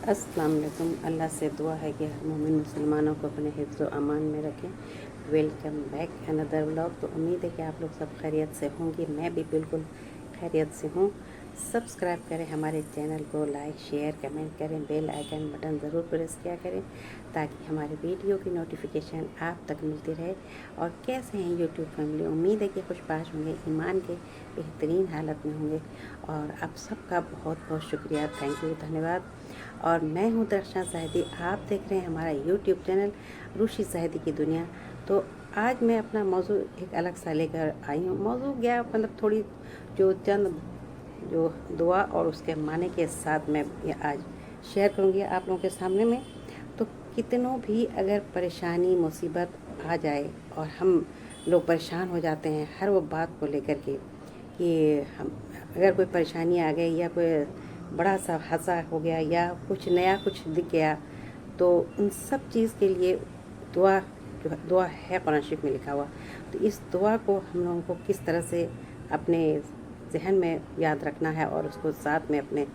अस्सलाम वालेकुम। अल्लाह से दुआ है कि हर मोमिन मुसलमानों को अपने हिफ्ज़ व अमान में रखें। Welcome back another vlog. तो उम्मीद है कि आप लोग सब खैरियत से होंगे। मैं भी बिल्कुल खैरियत से हूँ। सब्सक्राइब करें हमारे चैनल को, लाइक शेयर कमेंट करें, बेल आइकन बटन ज़रूर प्रेस किया करें ताकि हमारे वीडियो की नोटिफिकेशन आप तक मिलती रहे। और कैसे हैं यूट्यूब फैमिली? उम्मीद है कि खुशबाश होंगे, ईमान के बेहतरीन हालत में होंगे। और आप सबका बहुत बहुत शुक्रिया, थैंक यू, धन्यवाद। और मैं हूँ दर्शना ज़ाहिदी, आप देख रहे हैं हमारा यूट्यूब चैनल रूशी ज़ाहिदी की दुनिया। तो आज मैं अपना मौजू एक अलग सा लेकर आई हूँ। मौजू क्या मतलब थोड़ी जो दुआ और उसके माने के साथ मैं ये आज शेयर करूँगी आप लोगों के सामने में। तो कितनों भी अगर परेशानी मुसीबत आ जाए और हम लोग परेशान हो जाते हैं हर वो बात को लेकर के कि हम अगर कोई परेशानी आ गई या कोई बड़ा सा हादसा हो गया या कुछ नया कुछ दिख गया, तो उन सब चीज़ के लिए दुआ जो दुआ है कुरान शरीफ में लिखा हुआ। तो इस दुआ को हम लोगों को किस तरह से अपने जहन में याद रखना है और उसको साथ में अपने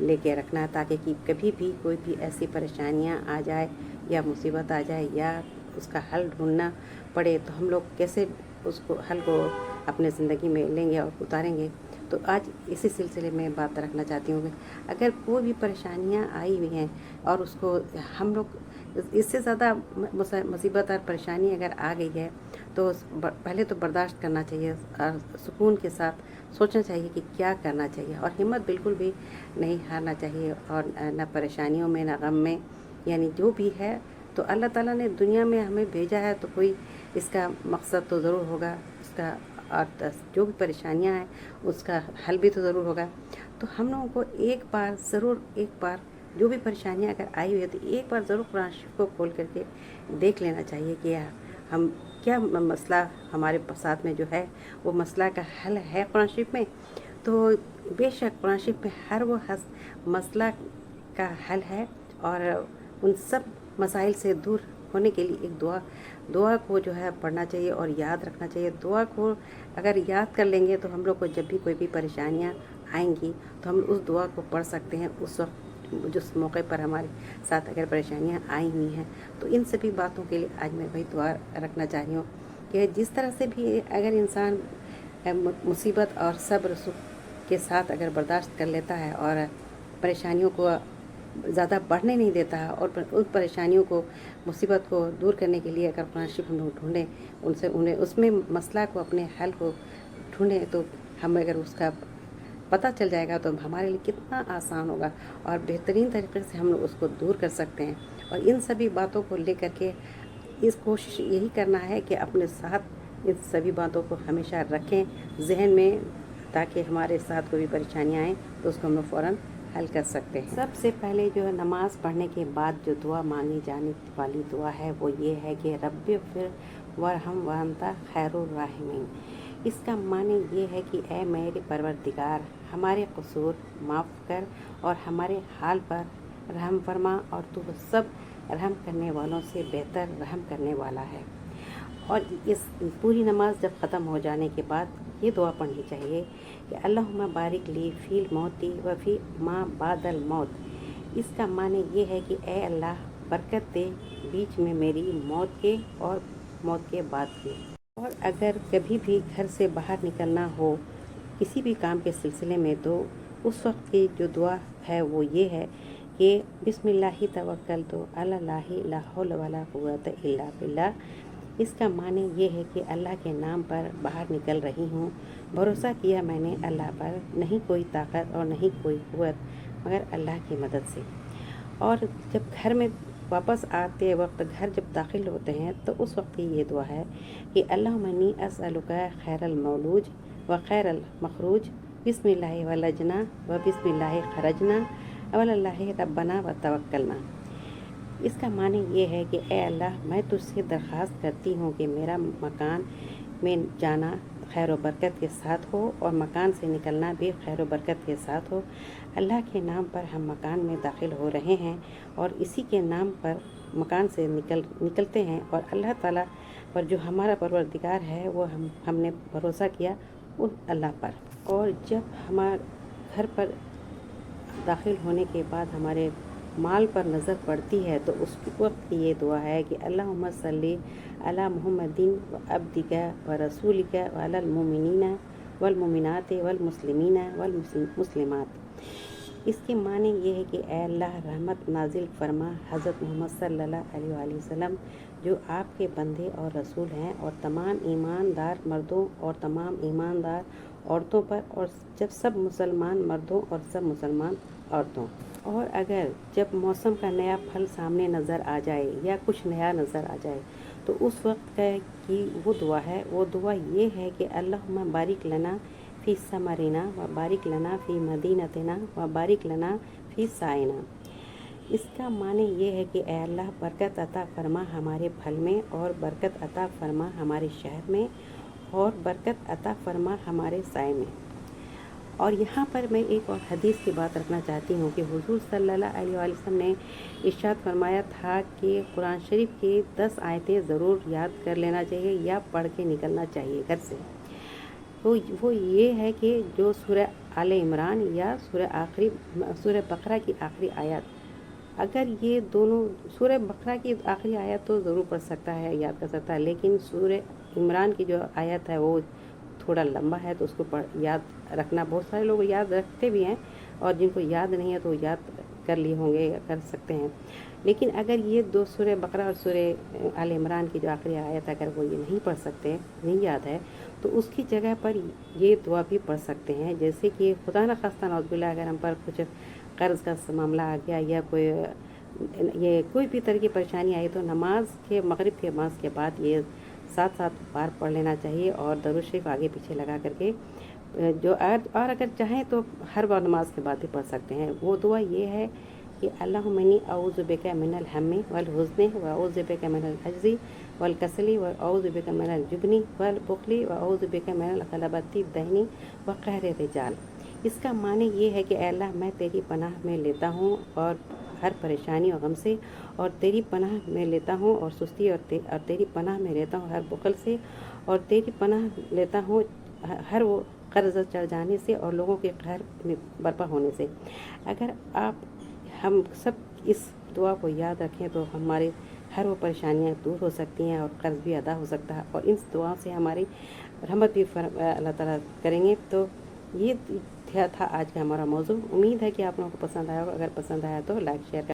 लेके रखना है ताकि कि कभी भी कोई भी ऐसी परेशानियां आ जाए या मुसीबत आ जाए या उसका हल ढूंढना पड़े तो हम लोग कैसे उसको हल को अपने ज़िंदगी में लेंगे और उतारेंगे। तो आज इसी सिलसिले में बात रखना चाहती हूँ कि अगर कोई भी परेशानियाँ आई हुई हैं और उसको हम लोग इससे ज़्यादा मुसीबत और परेशानी अगर आ गई है तो पहले तो बर्दाश्त करना चाहिए और सुकून के साथ सोचना चाहिए कि क्या करना चाहिए और हिम्मत बिल्कुल भी नहीं हारना चाहिए और न परेशानियों में न गम में, यानी जो भी है तो अल्लाह ताला ने दुनिया में हमें भेजा है तो कोई इसका मकसद तो ज़रूर होगा इसका, और जो भी परेशानियां हैं उसका हल भी तो ज़रूर होगा। तो हम लोगों को एक बार जो भी परेशानियां अगर आई हुई है तो एक बार ज़रूर कुरान शरीफ को खोल करके देख लेना चाहिए कि हम क्या मसला हमारे साथ में जो है वो मसला का हल है कुरान शरीफ में। तो बेशक कुरान शरीफ में हर वो मसला का हल है और उन सब मसाइल से दूर होने के लिए एक दुआ को जो है पढ़ना चाहिए और याद रखना चाहिए। दुआ को अगर याद कर लेंगे तो हम लोग को जब भी कोई भी परेशानियां आएंगी तो हम उस दुआ को पढ़ सकते हैं उस वक्त जिस मौके पर हमारे साथ अगर परेशानियां आई हुई हैं। तो इन सभी बातों के लिए आज मैं वही दुआ रखना चाह रही हूँ कि जिस तरह से भी अगर इंसान मुसीबत और सब्र सुख के साथ अगर बर्दाश्त कर लेता है और परेशानियों को ज़्यादा बढ़ने नहीं देता है और उन परेशानियों को मुसीबत को दूर करने के लिए अगर कुरान शरीफ हम लोग ढूँढें उन्हें उसमें मसला को अपने हल को ढूँढें तो हम अगर उसका पता चल जाएगा तो हमारे लिए कितना आसान होगा और बेहतरीन तरीके से हम लोग उसको दूर कर सकते हैं। और इन सभी बातों को लेकर के इस कोशिश यही करना है कि अपने साथ इन सभी बातों को हमेशा रखें जहन में ताकि हमारे साथ कोई भी परेशानियाँ आएँ तो उसको हम लोग फ़ौरन हल कर सकते हैं। सबसे पहले जो है नमाज़ पढ़ने के बाद जो दुआ मांगी जाने वाली दुआ है वो ये है कि रब्बि फिर वरहम वअंता खैरुर राहिमीन। इसका माने ये है कि ए मेरे परवरदिगार हमारे कसूर माफ़ कर और हमारे हाल पर रहम फरमा और तू सब रहम करने वालों से बेहतर रहम करने वाला है। और इस पूरी नमाज जब ख़त्म हो जाने के बाद ये दुआ पढ़नी चाहिए कि अल्लाहुम्मा बारिक ली फ़ील मौती व फ़ी मा बादल मौत। इसका माने ये है कि ए अल्लाह बरकत दे बीच में मेरी मौत के और मौत के बाद के। और अगर कभी भी घर से बाहर निकलना हो किसी भी काम के सिलसिले में तो उस वक्त की जो दुआ है वो ये है कि बिस्मिल्लाहि तवक्कलतु अलल्लाहि ला हौला वला कुव्वता इल्ला बिल्लाह। इसका माने ये है कि अल्लाह के नाम पर बाहर निकल रही हूँ, भरोसा किया मैंने अल्लाह पर, नहीं कोई ताकत और नहीं कोई कुव्वत मगर अल्लाह की मदद से। और जब घर में वापस आते वक्त घर जब दाखिल होते हैं तो उस वक्त ये दुआ है कि अल्लाहुम्मनी अस्अलुका खैरल मौलूज व खैरल मखरूज बिस्मिल्लाहि वलजना व बिस्मिल्लाहि खरजना वलल्लाहि रब्बना व तवक्कलना। इसका माने ये है कि ए अल्लाह मैं तुझसे दरख्वास्त करती हूँ कि मेरा मकान में जाना खैर व बरकत के साथ हो और मकान से निकलना भी खैर व बरकत के साथ हो। अल्लाह के नाम पर हम मकान में दाखिल हो रहे हैं और इसी के नाम पर मकान से निकलते हैं और अल्लाह ताला पर जो हमारा परवरदिगार है वो हमने भरोसा किया उन अल्लाह पर। और जब हमारे घर पर दाखिल होने के बाद हमारे مال پر نظر پڑتی ہے تو اس وقت یہ دعا ہے کہ اللہم صلی علی محمد و عبدک و رسولک و علی المؤمنین والمؤمنات والمسلمین والمسلمات۔ اس کے معنی یہ ہے کہ اے اللہ رحمت نازل فرما حضرت محمد صلی اللہ علیہ وآلہ وسلم جو آپ کے بندے اور رسول ہیں، اور تمام ایماندار مردوں اور تمام ایماندار عورتوں پر، اور سب مسلمان مردوں اور سب مسلمان عورتوں۔ اور اگر جب موسم کا نیا پھل سامنے نظر آ جائے یا کچھ نیا نظر آ جائے تو اس وقت کی وہ دعا ہے، وہ دعا یہ ہے کہ اللہم بارک لنا فی ثمرنا و بارک لنا فی مدینتنا و بارک لنا فی سائنا۔ اس کا معنی یہ ہے کہ اے اللہ برکت عطا فرما ہمارے پھل میں، اور برکت عطا فرما ہمارے شہر میں، اور برکت عطا فرما ہمارے سائے میں۔ اور یہاں پر میں ایک اور حدیث کی بات رکھنا چاہتی ہوں کہ حضور صلی اللہ علیہ وآلہ وسلم نے ارشاد فرمایا تھا کہ قرآن شریف کی 10 آیتیں ضرور یاد کر لینا چاہیے یا پڑھ کے نکلنا چاہیے گھر سے۔ تو وہ یہ ہے کہ جو سورہ آل عمران یا سورہ بقرہ کی آخری آیت، اگر یہ دونوں، سورہ بقرہ کی آخری آیت تو ضرور پڑھ سکتا ہے، یاد کر سکتا ہے، لیکن سورہ عمران کی جو آیت ہے وہ تھوڑا لمبا ہے تو اس کو یاد رکھنا، بہت سارے لوگ یاد رکھتے بھی ہیں، اور جن کو یاد نہیں ہے تو یاد کر لیے ہوں گے یا کر سکتے ہیں۔ لیکن اگر یہ دو سورہ بقرہ اور سورہ آل عمران کی جو آخری آیت اگر وہ یہ نہیں پڑھ سکتے، نہیں یاد ہے، تو اس کی جگہ پر یہ دعا بھی پڑھ سکتے ہیں، جیسے کہ خدا نہ خواستہ نعوذ باللہ اگر ہم پر کچھ قرض کا معاملہ آ گیا یا کوئی بھی طرح کی پریشانی آئی تو مغرب کے نماز کے بعد یہ 7 بار پڑھ لینا چاہیے، اور درود شریف آگے پیچھے لگا کر کے اور اگر چاہیں تو ہر بار نماز کے بعد بھی پڑھ سکتے ہیں۔ وہ دعا یہ ہے کہ اللہم انی اعوذ بک من الہم والحزن واعوذ بک من العجز والکسل واعوذ بک من الجبن والبخل واعوذ بک من غلبۃ الدین وقہر الرجال۔ اس کا معنی یہ ہے کہ اے اللہ میں تیری پناہ میں لیتا ہوں اور ہر پریشانی اور غم سے، اور تیری پناہ میں لیتا ہوں اور سستی، اور تیری پناہ میں لیتا ہوں ہر بخل سے، اور تیری پناہ لیتا ہوں ہر وہ قرض چڑھ جانے سے اور لوگوں کے قہر میں برپا ہونے سے۔ اگر ہم سب اس دعا کو یاد رکھیں تو ہمارے ہر وہ پریشانیاں دور ہو سکتی ہیں، اور قرض بھی ادا ہو سکتا ہے، اور ان دعا سے ہماری رحمت بھی اللہ تعالیٰ کریں گے۔ تو یہ تھا آج کا ہمارا موضوع۔ امید ہے کہ آپ لوگوں کو پسند آیا ہوگا، اگر پسند آیا تو لائک شیئر